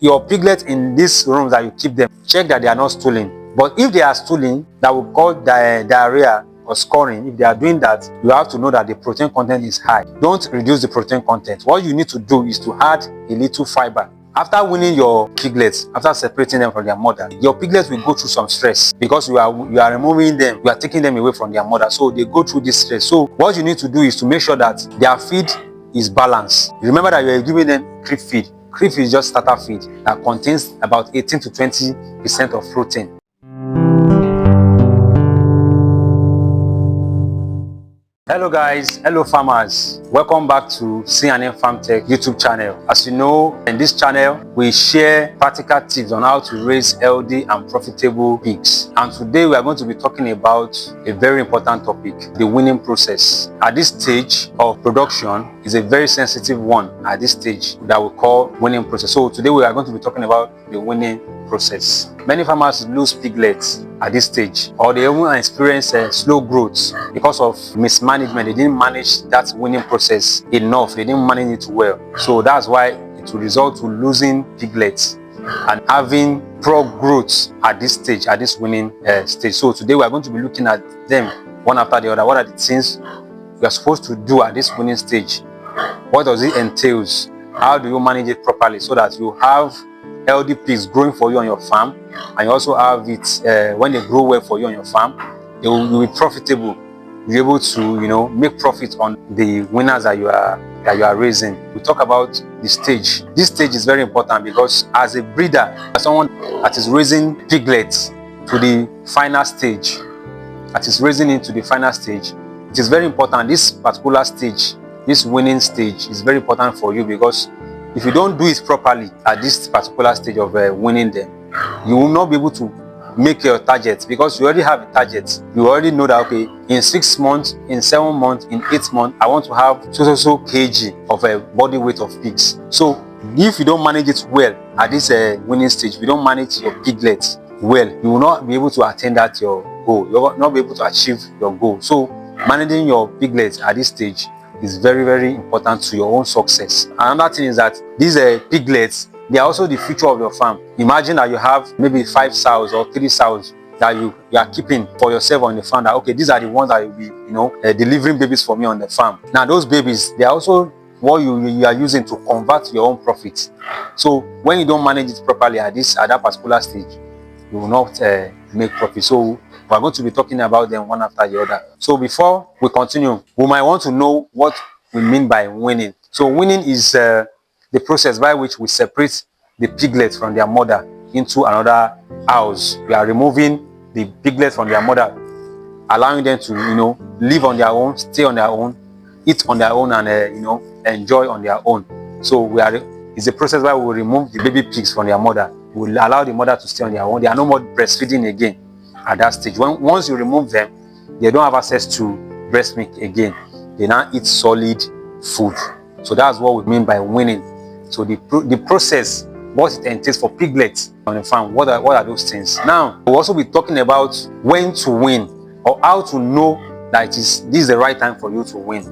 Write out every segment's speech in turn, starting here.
your piglets in these rooms that you keep them, check that they are not stooling. But if they are stooling, that will cause diarrhea or scoring. If they are doing that, you have to know that the protein content is high. Don't reduce the protein content. What you need to do is to add a little fiber. After weaning your piglets, after separating them from their mother, your piglets will go through some stress because you are removing them, you are taking them away from their mother. So they go through this stress. So what you need to do is to make sure that their feed is balanced. Remember that you are giving them crib feed. Crib feed is just starter feed that contains about 18 to 20% of protein. Hello guys, hello farmers, welcome back to C&M Farm Tech YouTube channel. As you know, in this channel we share practical tips on how to raise healthy and profitable pigs, and today we are going to be talking about a very important topic, the weaning process. At this stage of production is a very sensitive one at this stage that we call weaning process. So today we are going to be talking about the weaning process. Many farmers lose piglets at this stage, or they even experience slow growth because of mismanagement. They didn't manage that weaning process enough, they didn't manage it well. So that's why it will result to losing piglets and having poor growth at this stage, at this weaning stage. So today we are going to be looking at them one after the other. What are the things we are supposed to do at this weaning stage? What does it entail? How do you manage it properly so that you have healthy pigs growing for you on your farm, and you also have it when they grow well for you on your farm, they will be profitable. You'll be able to make profit on the winners that you are raising. We talk about the stage. This stage is very important because as a breeder, as someone that is raising piglets to the final stage, it is very important. This particular stage, this winning stage, is very important for you, because if you don't do it properly at this particular stage of winning them, you will not be able to make your targets, because you already have a target. You already know that, okay, in 6 months, in 7 months, in 8 months, I want to have so kg of a body weight of pigs. So if you don't manage it well at this winning stage, if you don't manage your piglets well, you will not be able to attain that your goal. You will not be able to achieve your goal. So managing your piglets at this stage is very, very important to your own success. Another thing is that these piglets, they are also the future of your farm. Imagine that you have maybe 5 sows or 3 sows that you are keeping for yourself on the farm, that okay, these are the ones that will be delivering babies for me on the farm. Now those babies, they are also what you are using to convert your own profits. So when you don't manage it properly at that particular stage, you will not make profit. So we are going to be talking about them one after the other. So before we continue, we might want to know what we mean by weaning. So weaning is the process by which we separate the piglets from their mother into another house. We are removing the piglets from their mother, allowing them to live on their own, stay on their own, eat on their own, and enjoy on their own. So it's a process where we remove the baby pigs from their mother. We will allow the mother to stay on their own. They are no more breastfeeding again at that stage. Once you remove them, they don't have access to breast milk again. They now eat solid food. So that's what we mean by weaning. So the process, what it entails for piglets on the farm, what are those things? Now we'll also be talking about when to wean, or how to know that this is the right time for you to wean.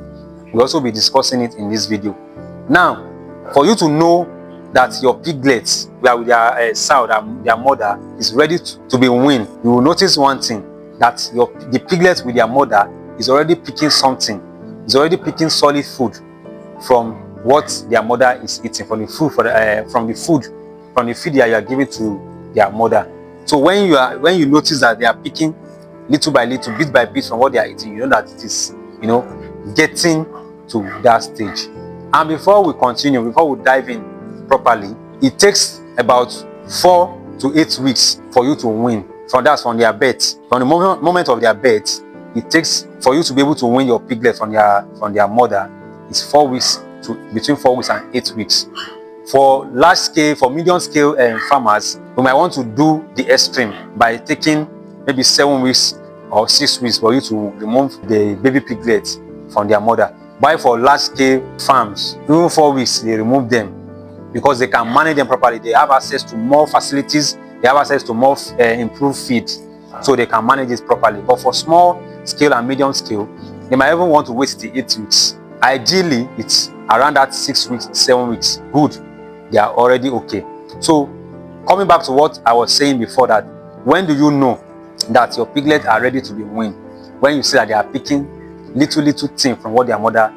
We'll also be discussing it in this video. Now, for you to know that your piglets, with their sow, their mother, is ready to be weaned, you will notice one thing, that the piglets with their mother is already picking something. Is already picking solid food from what their mother is eating, from the feed that you are giving to their mother. So when you notice that they are picking little by little, bit by bit from what they are eating, you know that it is getting to that stage. And before we continue, before we dive in properly, it takes about 4 to 8 weeks for you to wean. From their birth, from the moment of their birth, it takes for you to be able to wean your piglet from their mother. It's 4 weeks to between 4 weeks and 8 weeks. For large scale, for medium scale farmers, we might want to do the extreme by taking maybe 7 weeks or 6 weeks for you to remove the baby piglets from their mother. But for large scale farms, even 4 weeks they remove them, because they can manage them properly. They have access to more facilities, they have access to more improved feed, so they can manage it properly. But for small scale and medium scale, they might even want to wait till 8 weeks. Ideally, it's around that 6 weeks, 7 weeks. Good, they are already okay. So coming back to what I was saying before, that when do you know that your piglets are ready to be weaned? When you see that they are picking little thing from what their mother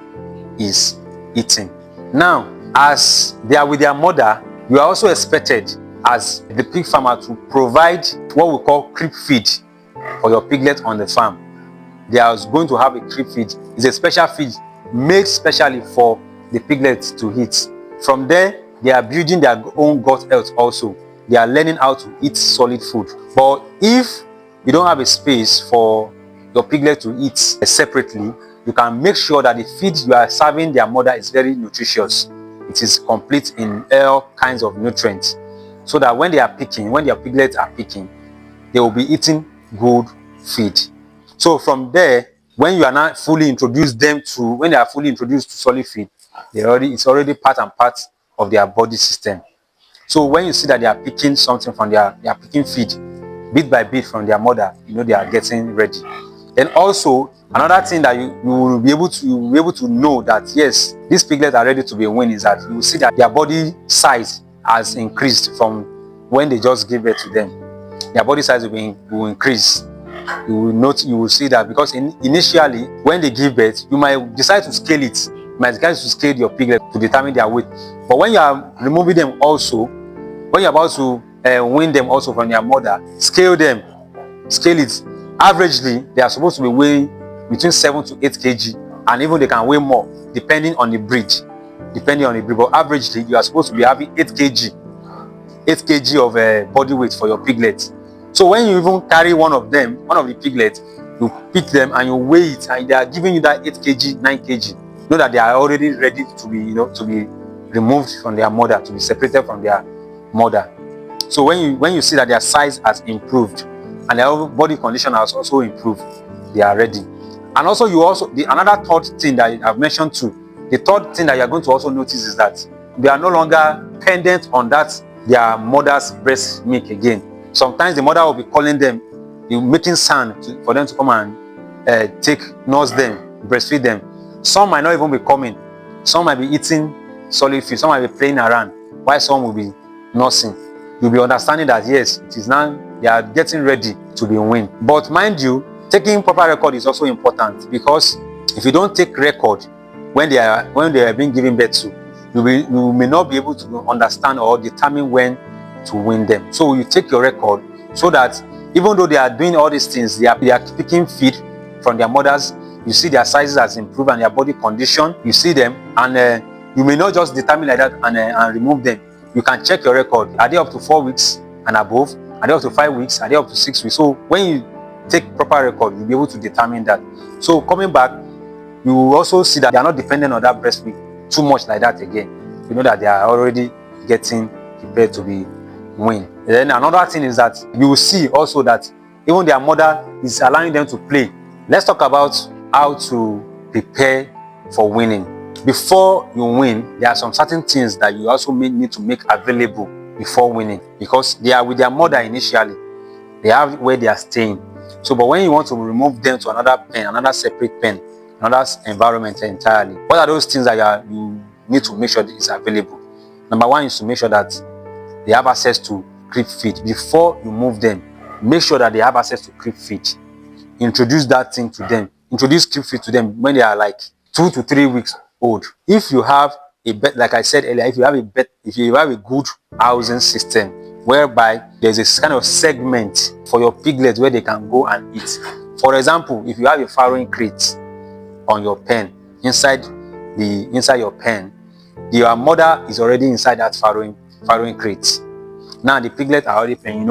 is eating. Now, as they are with their mother, you are also expected as the pig farmer to provide what we call crib feed for your piglet on the farm. They are going to have a crib feed. It's a special feed made specially for the piglets to eat. From there, they are building their own gut health also. They are learning how to eat solid food. But if you don't have a space for your piglet to eat separately, you can make sure that the feed you are serving their mother is very nutritious. It is complete in all kinds of nutrients, so that when they are picking, when their piglets are picking, they will be eating good feed. So from there, when you are not fully introduced them to, when they are fully introduced to solid feed, it's already part and part of their body system. So when you see that they are picking something from they are picking feed bit by bit from their mother, you know they are getting ready. And also another thing that you will be able to know that yes, these piglets are ready to be weaned is that you will see that their body size has increased from when they just give birth to them. Their body size will increase. You will see that, because initially when they give birth, you might decide to scale it. You might decide to scale your piglet to determine their weight. But when you are removing them also, when you're about to wean them also from their mother, scale it. Averagely, they are supposed to be weighing between 7 to 8 kg, and even they can weigh more depending on the breed. But averagely, you are supposed to be having 8 kg of body weight for your piglets. So when you even carry one of the piglets, you pick them and you weigh it, and they are giving you that 8 kg, 9 kg. Know that they are already ready to be removed from their mother, to be separated from their mother. So when you see that their size has improved and their body condition has also improved, they are ready. And also another third thing that I've mentioned too, the third thing that you are going to also notice is that they are no longer dependent on their mother's breast milk again. Sometimes the mother will be calling them, making sound for them to come and nurse them, breastfeed them. Some might not even be coming. Some might be eating solid food. Some might be playing around, while some will be nursing. You'll be understanding that yes, it is now they are getting ready to be weaned. But mind you, taking proper record is also important, because if you don't take record when they are being given birth to, you may not be able to understand or determine when to wean them. So you take your record, so that even though they are doing all these things, they are picking feed from their mothers, you see their sizes has improved and their body condition, you see them, and you may not just determine like that and remove them. You can check your record. Are they up to 4 weeks and above? Are they up to 5 weeks? Are they up to 6 weeks? So when you take proper record, you'll be able to determine that. So coming back, you will also see that they are not dependent on that breast milk too much like that again. You know that they are already getting prepared to be weaned. Then another thing is that you will see also that even their mother is allowing them to play. Let's talk about how to prepare for weaning. Before you wean, there are some certain things that you also need to make available before weaning, because they are with their mother initially. They have where they are staying. So, but when you want to remove them to another pen, another separate pen, another environment entirely, what are those things that you need to make sure that is available? Number one is to make sure that they have access to crib feed. Before you move them, make sure that they have access to crib feed. Introduce that thing to them. Introduce crib feed to them when they are like 2 to 3 weeks old. If you have a bed, like I said earlier, if you have a good housing system whereby there's a kind of segment for your piglets where they can go and eat. For example, if you have a farrowing crate on your pen, inside your pen, your mother is already inside that farrowing crate. Now the piglets are already playing.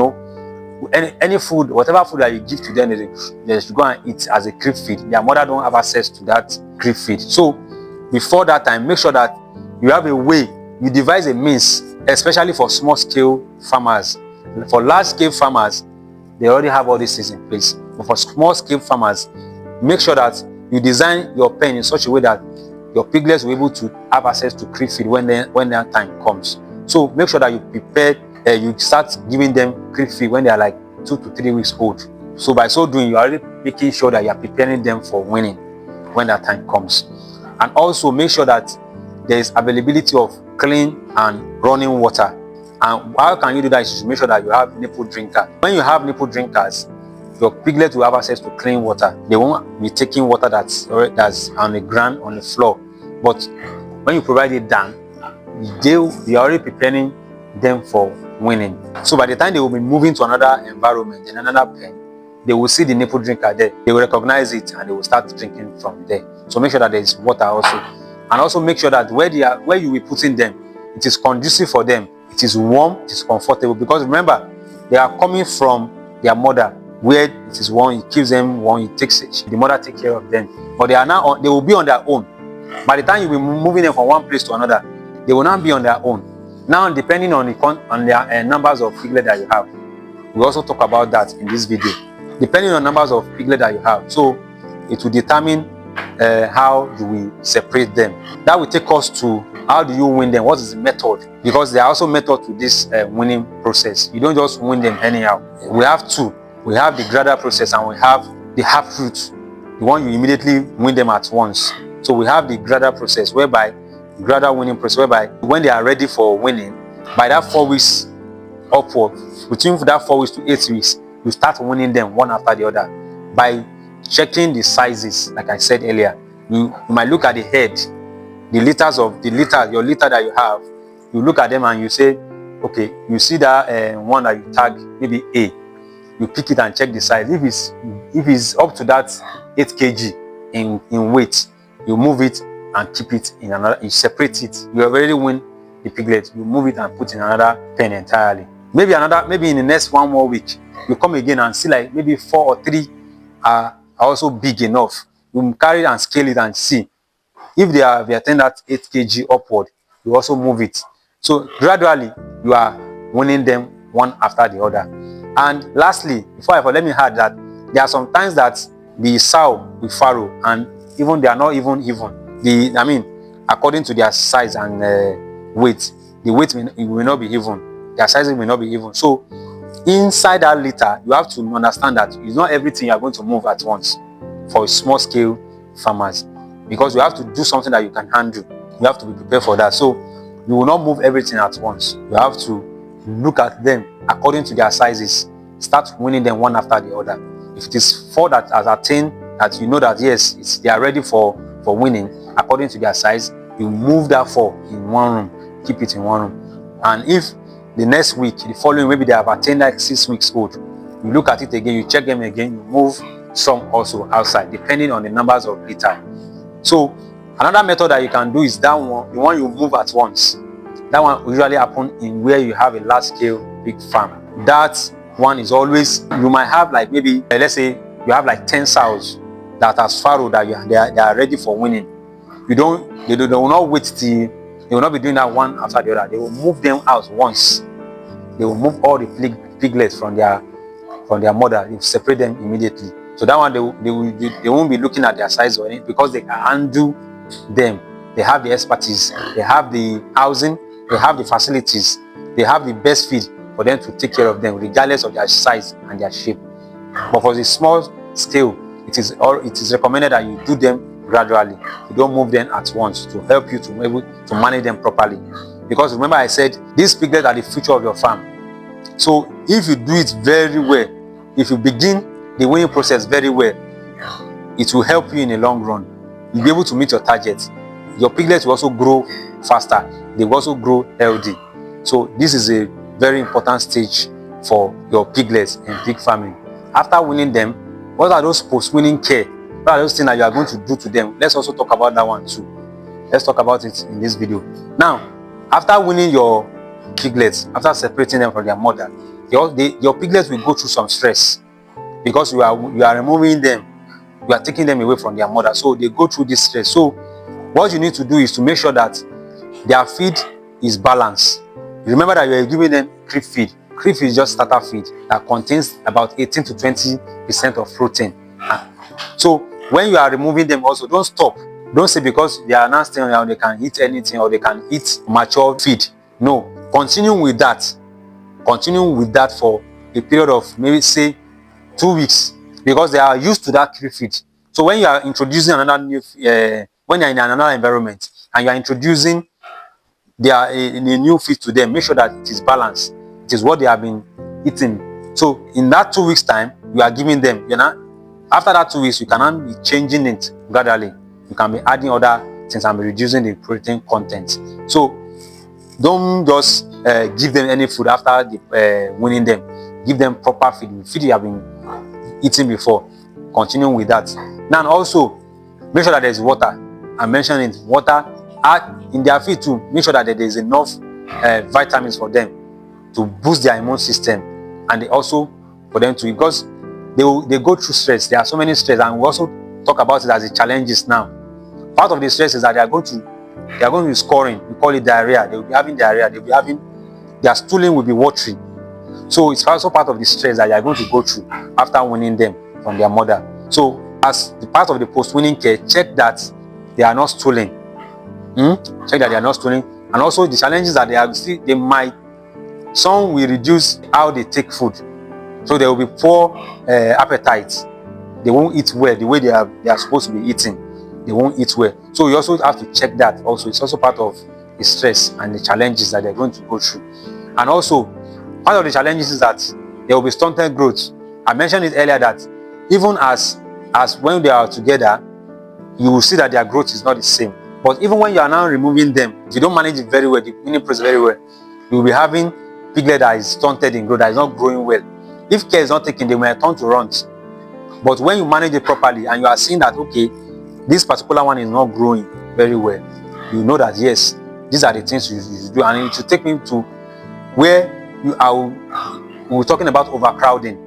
Any food, whatever food that you give to them, they should go and eat as a crib feed. Their mother don't have access to that crib feed. So before that time, make sure that you have a way, you devise a means, especially for small scale farmers. For large scale farmers, they already have all these things in place. But for small scale farmers, make sure that you design your pen in such a way that your piglets will be able to have access to crib feed when that time comes. So make sure that you prepare, you start giving them crib feed when they are like 2 to 3 weeks old. So by so doing, you are already making sure that you are preparing them for weaning when that time comes. And also make sure that there is availability of clean and running water And how can you do that? Is to make sure that you have nipple drinkers. When you have nipple drinkers, your piglet will have access to clean water. They won't be taking water that's on the ground, on the floor. But when you provide it down, you're already preparing them for weaning. So by the time they will be moving to another environment, in another pen, they will see the nipple drinker there. They will recognize it and they will start drinking from there. So make sure that there is water also. And also make sure that where you will be putting them, it is conducive for them. It is warm, it is comfortable. Because remember, they are coming from their mother, where it is warm, it keeps them warm, the mother takes care of them. But they will be on their own. By the time you will be moving them from one place to another, they will not be on their own. Now, depending on their numbers of piglets that you have, we also talk about that in this video. Depending on numbers of piglets that you have, so it will determine how you will separate them. That will take us to how do you wean them? What is the method? Because there are also methods to this weaning process. You don't just wean them anyhow. We have two. We have the gradual process and we have the half root, the one you immediately wean them at once. So we have the gradual process, gradual weaning process, whereby when they are ready for weaning, by that 4 weeks upward, between that 4 weeks to 8 weeks, you start weaning them one after the other by checking the sizes. Like I said earlier, you might look at the head, your litter that you have. You look at them and you say, okay, you see that one that you tag maybe A, you pick it and check the size. If it's up to that 8 kg in weight, you move it and keep it in another. You separate it. You already wean the piglet. You move it and put in another pen entirely. Maybe in the next 1 more week, you come again and see like maybe 4 or 3 are also big enough. You carry it and scale it and see if they attain that 8 kg upward. You also move it. So gradually you are weaning them one after the other. And lastly, let me add that there are some times that the sow will farrow and even they are not even. According to their size and weight, the weight will not be even. Their sizing will not be even. So inside that litter, you have to understand that it's not everything you are going to move at once for small scale farmers, because you have to do something that you can handle. You have to be prepared for that. So you will not move everything at once. You have to look at them according to their sizes. Start weaning them one after the other. If it is 4 that has attained, that you know that yes, they are ready for weaning according to their size, you move that 4 in one room, keep it in one room. And if the next week, the following, maybe they have attained like 6 weeks old, you look at it again, you check them again, you move some also outside, depending on the numbers of litter. So another method that you can do is that one, the one you move at once. That one usually happens in where you have a large scale big farm. That one is always, you might have like maybe, let's say you have like 10 sows that has farrowed, that they are ready for weaning. They will not wait till, they will not be doing that one after the other. They will move them out once. They will move all the piglets from their mother. They will separate them immediately. So that one they won't be looking at their size or anything, because they can handle them. They have the expertise, they have the housing, they have the facilities, they have the best feed for them to take care of them, regardless of their size and their shape. But for the small scale, it is recommended that you do them gradually. You don't move them at once, to help you to be able to manage them properly. Because remember, I said these piglets are the future of your farm. So if you do it very well, if you begin the weaning process very well, it will help you in the long run. You'll be able to meet your target. Your piglets will also grow faster. They will also grow healthy. So this is a very important stage for your piglets in pig farming. After weaning them, what are those post-weaning care? What are those things that you are going to do to them? Let's also talk about that one too. Let's talk about it in this video. Now, after weaning your piglets, after separating them from their mother, your piglets will go through some stress, because you are removing them, you are taking them away from their mother. So they go through this stress. So what you need to do is to make sure that their feed is balanced. Remember that you are giving them crib feed. Crib feed is just starter feed that contains about 18 to 20% of protein. So when you are removing them also, don't stop. Don't say because they are not staying around, they can eat anything or they can eat mature feed. No, continue with that. Continue with that for a period of maybe say 2 weeks, because they are used to that crib feed. So when you are introducing another new, when you are in another environment and you are introducing they are in a new feed to them, make sure that it is balanced. It is what they have been eating. So in that 2 weeks time, you are giving them, after that 2 weeks, you cannot be changing it gradually. You can be adding other things and be reducing the protein content. So don't just give them any food after weaning them. Give them proper feed, feed you have been eating before. Continue with that. Now also, make sure that there is water. I mentioned it, water. Add in their feed too. Make sure that there is enough vitamins for them to boost their immune system, and also for them to, because they go through stress. There are so many stress, and we also talk about it as the challenges now. Part of the stress is that they are going to be scoring. We call it diarrhea. They will be having diarrhea. Their stooling will be watery. So it's also part of the stress that they are going to go through after weaning them from their mother. So as the part of the post-weaning care, check that they are not stooling. Check that they are not stooling. And also the challenges that some will reduce how they take food. So there will be poor appetite. They won't eat well the way they are supposed to be eating. They won't eat well. So you also have to check that also. It's also part of the stress and the challenges that they're going to go through. And also, part of the challenges is that there will be stunted growth. I mentioned it earlier that even as when they are together, you will see that their growth is not the same. But even when you are now removing them, if you don't manage it very well, the weaning process very well, you will be having piglet that is stunted in growth, that is not growing well. If care is not taken, they may turn to runt. But when you manage it properly and you are seeing that, okay, this particular one is not growing very well, you know that yes, these are the things you do, and it should take me to where we're talking about overcrowding.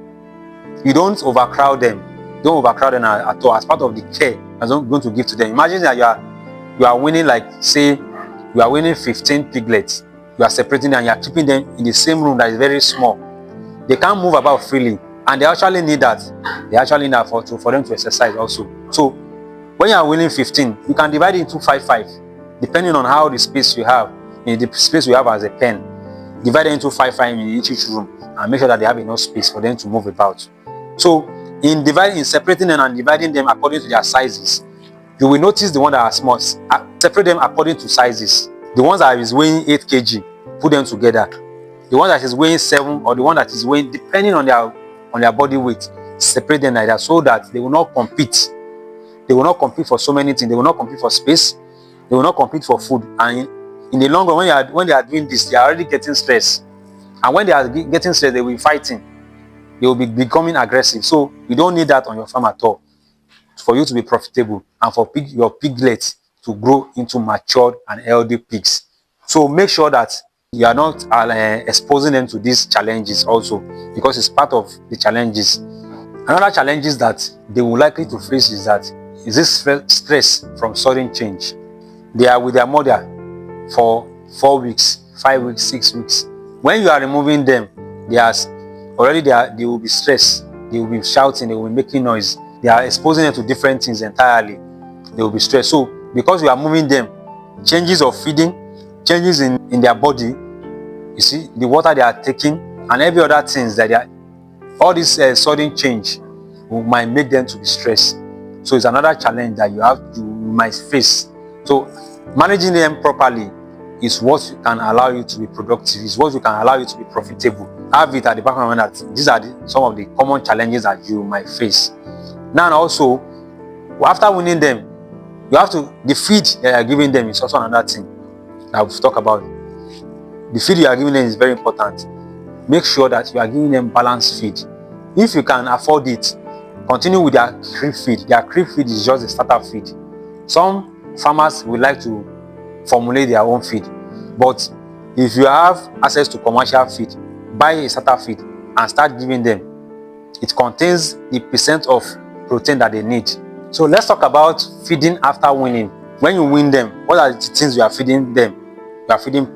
You don't overcrowd them. Don't overcrowd them at all as part of the care I'm going to give to them. Imagine that you are winning, like say you are winning 15 piglets. You are separating them and you are keeping them in the same room that is very small. They can't move about freely, and they actually need that. They actually need that for them to exercise also. So when you are winning 15, you can divide it into 5-5, depending on how the space you have, the space you have as a pen. Divide it into 5-5 in each room, and make sure that they have enough space for them to move about. So in separating them and dividing them according to their sizes, you will notice the one that are small. Separate them according to sizes. The ones that is weighing 8 kg, put them together. The one that is weighing 7, or the one that is weighing, depending on their body weight, separate them like that, so that they will not compete. They will not compete for so many things. They will not compete for space. They will not compete for food. And in the long run, when they are doing this, they are already getting stressed. And when they are getting stressed, they will be fighting. They will be becoming aggressive. So you don't need that on your farm at all, for you to be profitable and for your piglets to grow into matured and healthy pigs. So make sure that you are not exposing them to these challenges also, because it's part of the challenges. Another challenges that they will likely to face is this stress from sudden change. They are with their mother for 4 weeks, 5 weeks, 6 weeks. When you are removing them, they will be stressed. They will be shouting. They will be making noise. They are exposing them to different things entirely. They will be stressed. So because you are moving them, changes of feeding, changes in their body, you see the water they are taking, and every other things that all this sudden change might make them to be stressed. So it's another challenge that you might face. So managing them properly is what can allow you to be productive. Is what can allow you to be profitable. Have it at the back of your mind that these are some of the common challenges that you might face. Now also, after winning them, the feed that you are giving them is also another thing that we've talked about. The feed you are giving them is very important. Make sure that you are giving them balanced feed. If you can afford it, continue with their crib feed. Their crib feed is just a starter feed. Some farmers would like to formulate their own feed, but if you have access to commercial feed, buy a starter feed and start giving them. It contains the percent of protein that they need. So let's talk about feeding after weaning. When you wean them, what are the things you are feeding them? You are feeding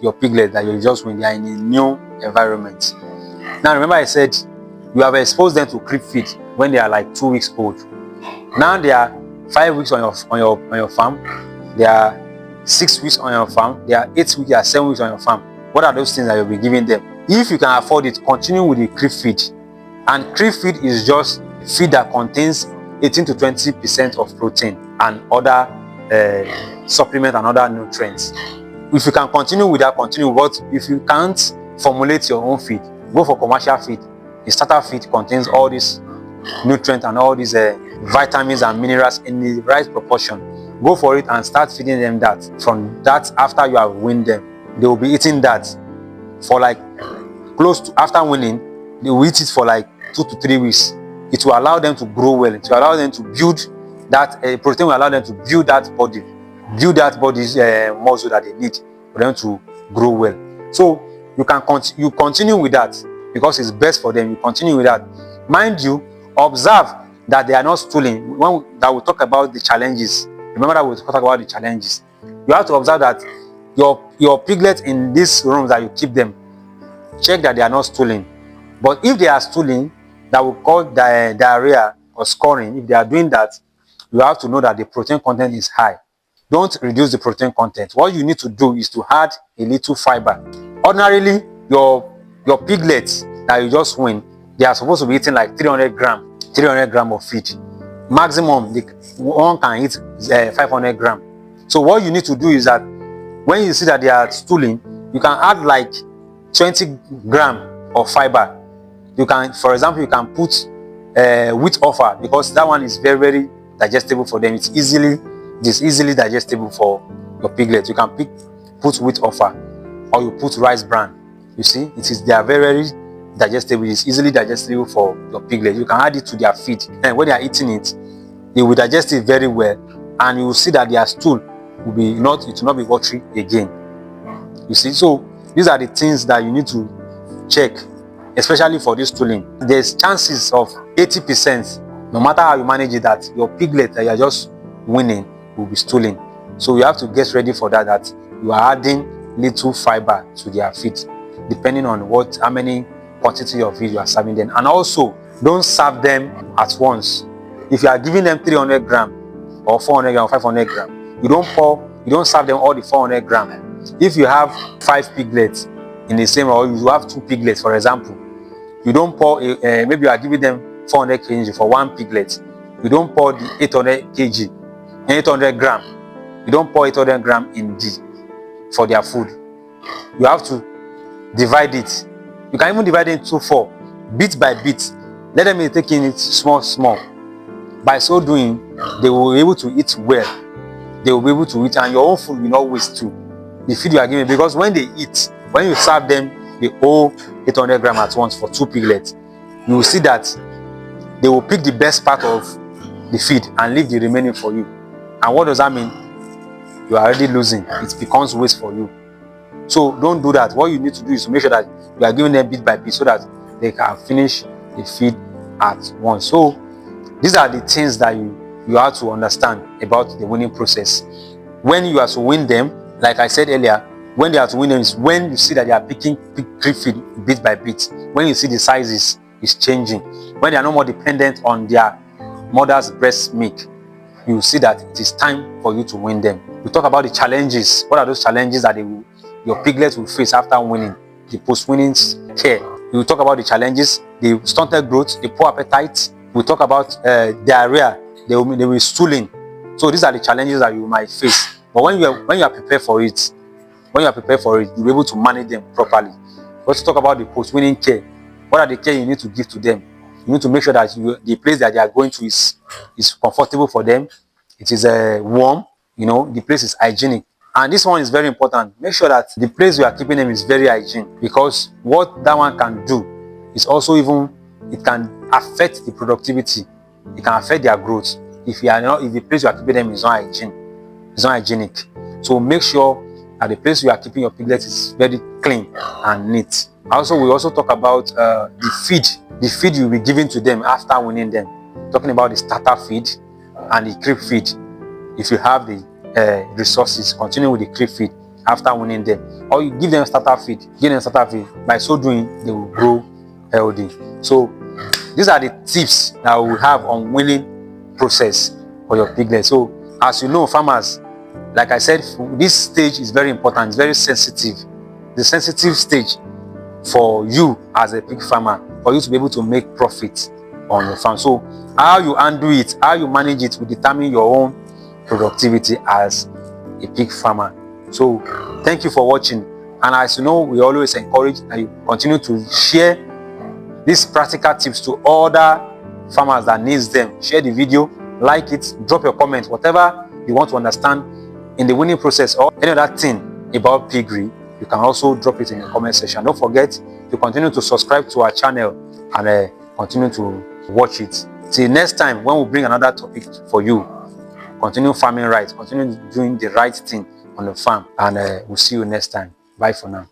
your piglets that you just weaned. They are in a new environment. Now remember I said you have exposed them to crib feed when they are like 2 weeks old. Now they are 5 weeks on your farm. They are 6 weeks on your farm. They are 8 weeks. They are 7 weeks on your farm. What are those things that you'll be giving them? If you can afford it, continue with the crib feed. And crib feed is just feed that contains 18 to 20% of protein and other supplements and other nutrients. If you can continue with that, continue. But if you can't formulate your own feed, go for commercial feed. The starter feed contains all these nutrients and all these vitamins and minerals in the right proportion. Go for it and start feeding them that. From that, after you have weaned them, they will be eating that for like close to, after weaning, they will eat it for like 2 to 3 weeks. It will allow them to grow well. It will allow them to build that protein, will allow them to build that body's muscle that they need for them to grow well. So you can continue with that because it's best for them. You continue with that. Mind you, observe that they are not stooling. That we talk about the challenges. Remember that we talk about the challenges. You have to observe that your piglets in these rooms that you keep them, check that they are not stooling. But if they are stooling, that will cause diarrhea or scoring. If they are doing that, you have to know that the protein content is high. Don't reduce the protein content. What you need to do is to add a little fiber. Ordinarily, your piglets that you just wean, they are supposed to be eating like 300 gram of feed. Maximum, one can eat 500 gram. So what you need to do is that when you see that they are stooling, you can add like 20 gram of fiber. You can, for example, you can put wheat offer, because that one is very, very digestible for them. It's easily digestible for your piglet. You can put wheat offer, or you put rice bran. You see, they are very, very digestible. It's easily digestible for your piglet. You can add it to their feed, and when they are eating it, they will digest it very well, and you will see that their stool will not be watery again. You see, so these are the things that you need to check, especially for this stooling. There's chances of 80%, no matter how you manage it, that your piglet that you are just weaning will be stooling. So you have to get ready for that you are adding little fiber to their feed, depending on how many quantity of feed you are serving them. And also, don't serve them at once. If you are giving them 300 gram or 400 gram or 500 gram, you don't serve them all the 400 gram. If you have 5 piglets in the same, or you have 2 piglets, for example, you don't pour maybe you are giving them 400 kg for 1 piglet. You don't pour the 800 gram. You don't pour 800 gram for their food. You have to divide it. You can even divide it into 4, bit by bit. Let them be taking it small. By so doing, they will be able to eat well. They will be able to eat, and your own food will not waste too. The feed you are giving, because when they eat, when you serve them the whole 800 gram at once for 2 piglets, you will see that they will pick the best part of the feed and leave the remaining for you. And what does that mean? You are already losing. It becomes waste for you. So don't do that. What you need to do is to make sure that you are giving them bit by bit so that they can finish the feed at once. So these are the things that you have to understand about the weaning process. When you are to wean them, like I said earlier, when they are to wean them is when you see that they are picking feed bit by bit. When you see the size is changing. When they are no more dependent on their mother's breast milk, you see that it is time for you to wean them. We talk about the challenges. What are those challenges that your piglets will face after weaning? The post-weaning care. We will talk about the challenges, the stunted growth, the poor appetite. We talk about diarrhea. They will be stooling. So these are the challenges that you might face. But when you are prepared for it, you'll be able to manage them properly. Let's talk about the post-weaning care. What are the care you need to give to them? You need to make sure that the place that they are going to is comfortable for them. It is warm. The place is hygienic. And this one is very important. Make sure that the place you are keeping them is very hygienic, because what that one can do is also it can affect the productivity. It can affect their growth if the place you are keeping them is not hygienic. So make sure that the place you are keeping your piglets is very clean and neat. We also talk about the feed you'll be giving to them after weaning them. Talking about the starter feed and the crib feed. If you have the resources, continue with the crib feed after weaning them, or you give them starter feed. By so doing, they will grow healthy. So these are the tips that we have on weaning process for your piglets. So as you know, farmers, like I said, this stage is very important. It's very sensitive. The sensitive stage for you as a pig farmer, for you to be able to make profit on your farm. So how you handle it, how you manage it will determine your own productivity as a pig farmer. So thank you for watching, and as you know, we always encourage that you continue to share these practical tips to other farmers that needs them. Share the video, like it, drop your comments, whatever you want to understand in the weaning process or any other thing about piggery, you can also drop it in the comment section. Don't forget to continue to subscribe to our channel and continue to watch it. Till next time, when we bring another topic for you, continue farming right, continue doing the right thing on the farm, and we'll see you next time. Bye for now.